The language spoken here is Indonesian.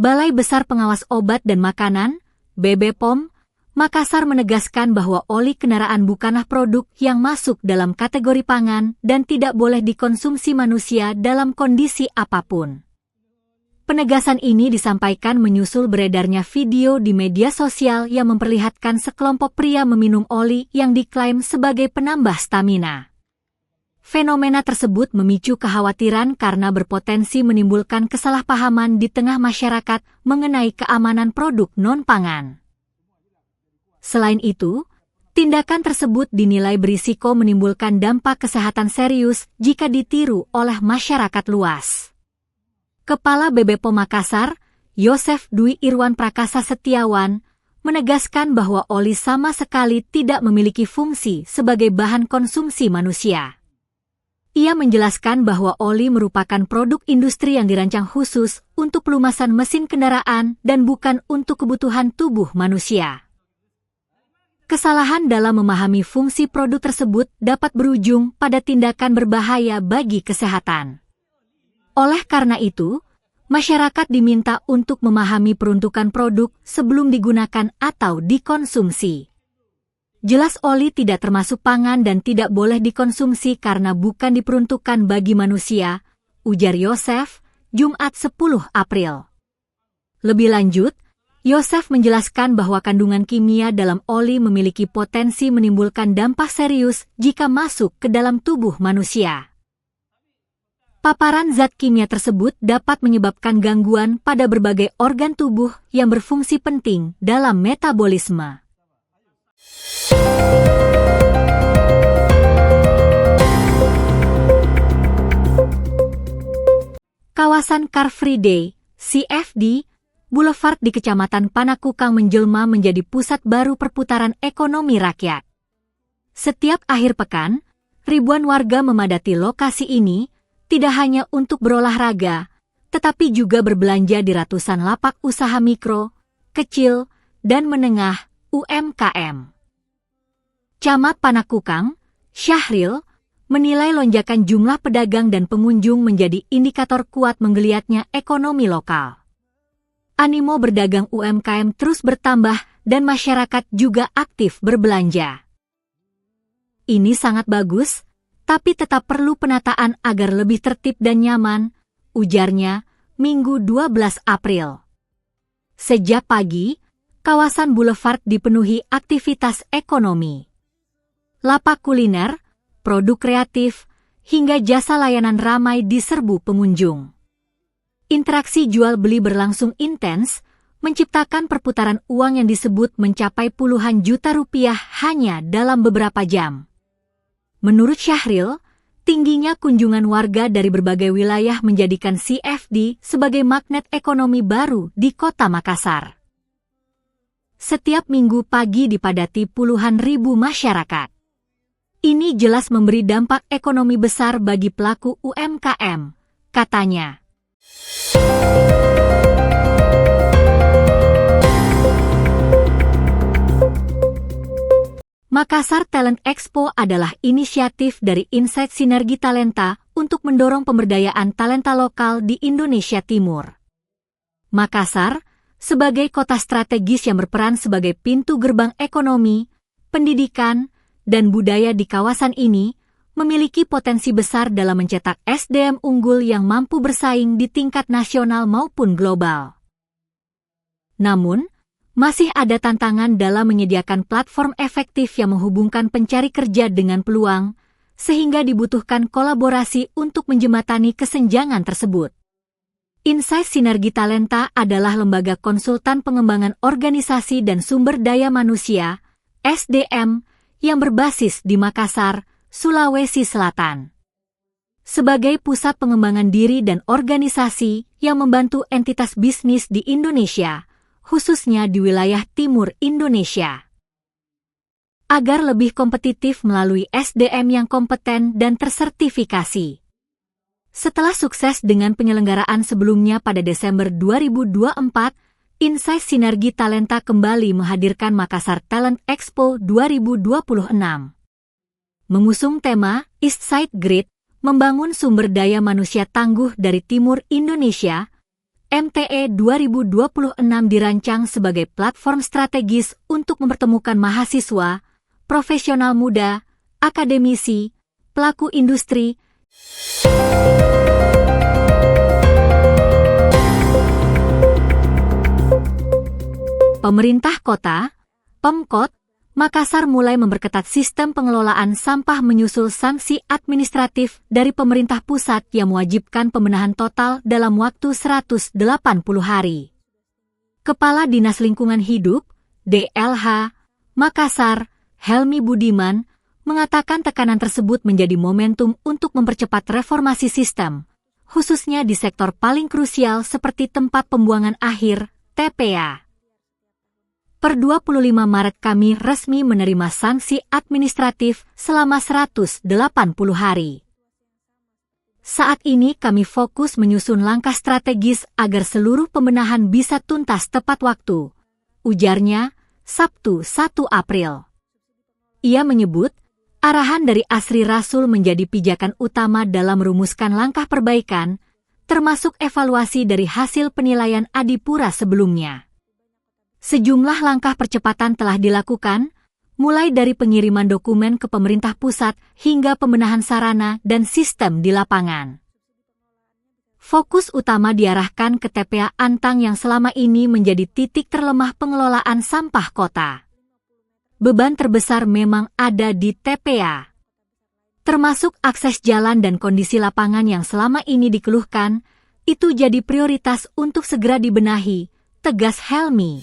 Balai Besar Pengawas Obat dan Makanan, BBPOM, Makassar menegaskan bahwa oli kendaraan bukanlah produk yang masuk dalam kategori pangan dan tidak boleh dikonsumsi manusia dalam kondisi apapun. Penegasan ini disampaikan menyusul beredarnya video di media sosial yang memperlihatkan sekelompok pria meminum oli yang diklaim sebagai penambah stamina. Fenomena tersebut memicu kekhawatiran karena berpotensi menimbulkan kesalahpahaman di tengah masyarakat mengenai keamanan produk non-pangan. Selain itu, tindakan tersebut dinilai berisiko menimbulkan dampak kesehatan serius jika ditiru oleh masyarakat luas. Kepala BBPOM Makassar, Yosef Dwi Irwan Prakasa Setiawan, menegaskan bahwa oli sama sekali tidak memiliki fungsi sebagai bahan konsumsi manusia. Ia menjelaskan bahwa oli merupakan produk industri yang dirancang khusus untuk pelumasan mesin kendaraan dan bukan untuk kebutuhan tubuh manusia. Kesalahan dalam memahami fungsi produk tersebut dapat berujung pada tindakan berbahaya bagi kesehatan. Oleh karena itu, masyarakat diminta untuk memahami peruntukan produk sebelum digunakan atau dikonsumsi. Jelas oli tidak termasuk pangan dan tidak boleh dikonsumsi karena bukan diperuntukkan bagi manusia, ujar Yosef, Jumat 10 April. Lebih lanjut, Yosef menjelaskan bahwa kandungan kimia dalam oli memiliki potensi menimbulkan dampak serius jika masuk ke dalam tubuh manusia. Paparan zat kimia tersebut dapat menyebabkan gangguan pada berbagai organ tubuh yang berfungsi penting dalam metabolisme. Kawasan Car Free Day, CFD, Boulevard di Kecamatan Panakukang menjelma menjadi pusat baru perputaran ekonomi rakyat. Setiap akhir pekan, ribuan warga memadati lokasi ini, tidak hanya untuk berolahraga, tetapi juga berbelanja di ratusan lapak usaha mikro, kecil, dan menengah UMKM. Camat Panakukang, Syahril, menilai lonjakan jumlah pedagang dan pengunjung menjadi indikator kuat menggeliatnya ekonomi lokal. Animo berdagang UMKM terus bertambah dan masyarakat juga aktif berbelanja. Ini sangat bagus, tapi tetap perlu penataan agar lebih tertib dan nyaman, ujarnya, Minggu 12 April. Sejak pagi, kawasan Boulevard dipenuhi aktivitas ekonomi. Lapak kuliner, produk kreatif, hingga jasa layanan ramai diserbu pengunjung. Interaksi jual-beli berlangsung intens, menciptakan perputaran uang yang disebut mencapai puluhan juta rupiah hanya dalam beberapa jam. Menurut Syahril, tingginya kunjungan warga dari berbagai wilayah menjadikan CFD sebagai magnet ekonomi baru di kota Makassar. Setiap minggu pagi dipadati puluhan ribu masyarakat. Ini jelas memberi dampak ekonomi besar bagi pelaku UMKM, katanya. Makassar Talent Expo adalah inisiatif dari Insight Sinergi Talenta untuk mendorong pemberdayaan talenta lokal di Indonesia Timur. Makassar, sebagai kota strategis yang berperan sebagai pintu gerbang ekonomi, pendidikan, dan budaya di kawasan ini, memiliki potensi besar dalam mencetak SDM unggul yang mampu bersaing di tingkat nasional maupun global. Namun, masih ada tantangan dalam menyediakan platform efektif yang menghubungkan pencari kerja dengan peluang, sehingga dibutuhkan kolaborasi untuk menjembatani kesenjangan tersebut. Insight Sinergi Talenta adalah lembaga konsultan pengembangan organisasi dan sumber daya manusia, SDM, yang berbasis di Makassar, Sulawesi Selatan. Sebagai pusat pengembangan diri dan organisasi yang membantu entitas bisnis di Indonesia, khususnya di wilayah timur Indonesia, agar lebih kompetitif melalui SDM yang kompeten dan tersertifikasi. Setelah sukses dengan penyelenggaraan sebelumnya pada Desember 2024, Insight Sinergi Talenta kembali menghadirkan Makassar Talent Expo 2026. Mengusung tema Eastside Grid, membangun sumber daya manusia tangguh dari timur Indonesia, MTE 2026 dirancang sebagai platform strategis untuk mempertemukan mahasiswa, profesional muda, akademisi, pelaku industri, pemerintah kota, Pemkot, Makassar mulai memperketat sistem pengelolaan sampah menyusul sanksi administratif dari pemerintah pusat yang mewajibkan pembenahan total dalam waktu 180 hari. Kepala Dinas Lingkungan Hidup, DLH, Makassar, Helmi Budiman, mengatakan tekanan tersebut menjadi momentum untuk mempercepat reformasi sistem, khususnya di sektor paling krusial seperti tempat pembuangan akhir, TPA. Per 25 Maret kami resmi menerima sanksi administratif selama 180 hari. Saat ini kami fokus menyusun langkah strategis agar seluruh pembenahan bisa tuntas tepat waktu, ujarnya Sabtu 1 April. Ia menyebut, arahan dari Asri Rasul menjadi pijakan utama dalam merumuskan langkah perbaikan, termasuk evaluasi dari hasil penilaian Adipura sebelumnya. Sejumlah langkah percepatan telah dilakukan, mulai dari pengiriman dokumen ke pemerintah pusat hingga pembenahan sarana dan sistem di lapangan. Fokus utama diarahkan ke TPA Antang yang selama ini menjadi titik terlemah pengelolaan sampah kota. Beban terbesar memang ada di TPA. Termasuk akses jalan dan kondisi lapangan yang selama ini dikeluhkan, itu jadi prioritas untuk segera dibenahi, tegas Helmi.